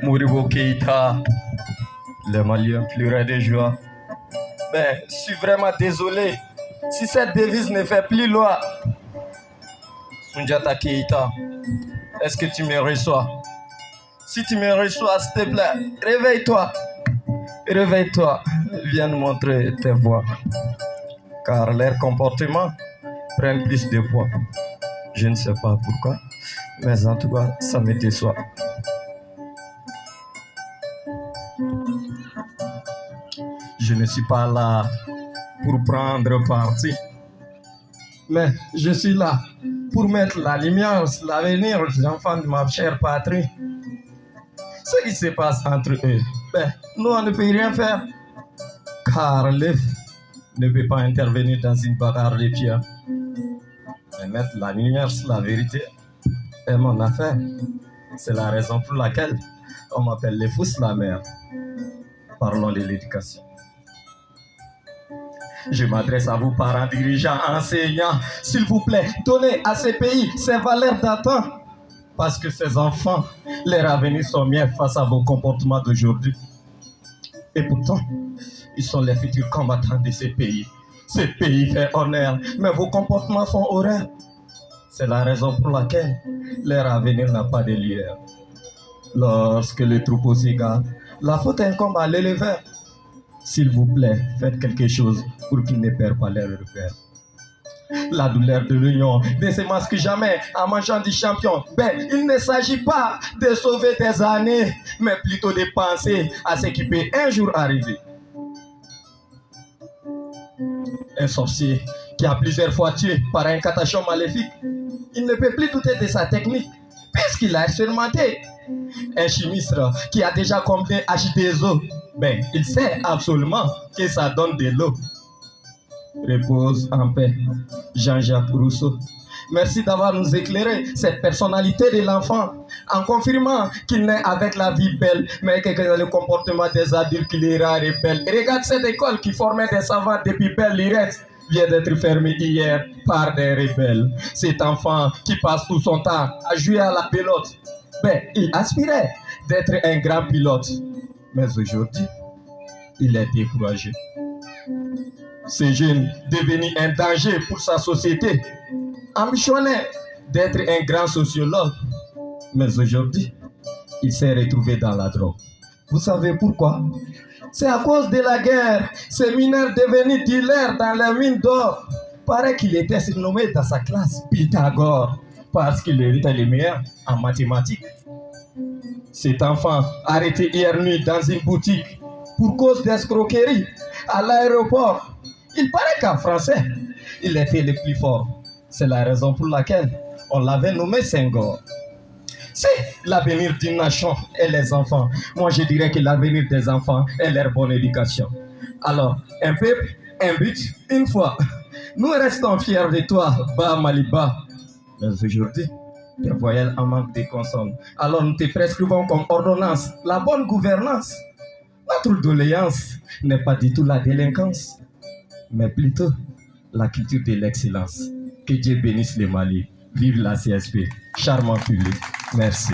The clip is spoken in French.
Moribo Keïta, les Maliens pleuraient de joie. Ben, je suis vraiment désolé si cette devise ne fait plus loi. Soundiata Keïta, est-ce que tu me reçois? Si tu me reçois, s'il te plaît, réveille-toi. Réveille-toi, viens nous montrer tes voix. Car leurs comportements prennent plus de poids. Je ne sais pas pourquoi, mais en tout cas, ça me déçoit. Je ne suis pas là pour prendre parti, mais je suis là pour mettre la lumière sur l'avenir des enfants de ma chère patrie. Ce qui se passe entre eux, ben, nous on ne peut rien faire, car l'œuf ne peut pas intervenir dans une bagarre de pierre. Mais mettre la lumière sur la vérité est mon affaire. C'est la raison pour laquelle on m'appelle les fous la mère. Parlons de l'éducation. Je m'adresse à vous, parents, dirigeants, enseignants. S'il vous plaît, donnez à ces pays ces valeurs d'antan. Parce que ces enfants, leur avenir sont miens face à vos comportements d'aujourd'hui. Et pourtant, ils sont les futurs combattants de ces pays. Ces pays fait honneur, mais vos comportements font horreur. C'est la raison pour laquelle leur avenir n'a pas de lueur. Lorsque le troupeau s'égare, la faute incombe à l'éleveur. S'il vous plaît, faites quelque chose pour qu'ils ne perdent pas leur repère. La douleur de l'union ne se masque jamais en mangeant du champion. Ben, il ne s'agit pas de sauver des années, mais plutôt de penser à ce qui peut un jour arriver. Un sorcier qui a plusieurs fois tué par un catachon maléfique, il ne peut plus douter de sa technique, puisqu'il a expérimenté. Un chimiste qui a déjà combiné H2O, ben, il sait absolument que ça donne de l'eau. Repose en paix, Jean-Jacques Rousseau. Merci d'avoir nous éclairé cette personnalité de l'enfant, en confirmant qu'il naît avec la vie belle, mais que le comportement des adultes qui les rend rebelles. Et regarde cette école qui formait des savants depuis belle lurette vient d'être fermée hier par des rebelles. Cet enfant qui passe tout son temps à jouer à la pelote, ben, il aspirait d'être un grand pilote. Mais aujourd'hui, il est découragé. Ce jeune devenu un danger pour sa société, ambitionnait d'être un grand sociologue. Mais aujourd'hui, il s'est retrouvé dans la drogue. Vous savez pourquoi? C'est à cause de la guerre. Ces mineurs devenus dealers dans les mines d'or. Paraît qu'il était surnommé dans sa classe Pythagore, parce qu'il était le meilleur en mathématiques. Cet enfant, arrêté hier nuit dans une boutique pour cause d'escroquerie à l'aéroport, il paraît qu'en français, il était le plus fort. C'est la raison pour laquelle on l'avait nommé Senghor. C'est l'avenir d'une nation et les enfants. Moi, je dirais que l'avenir des enfants est leur bonne éducation. Alors, un peuple, un but, une foi. Nous restons fiers de toi, Ba Maliba. Mais aujourd'hui, tes voyelles en manque de consonnes. Alors, nous te prescrivons comme ordonnance la bonne gouvernance. Notre doléance n'est pas du tout la délinquance, mais plutôt la culture de l'excellence. Que Dieu bénisse le Mali. Vive la CSP. Charmant public. Merci.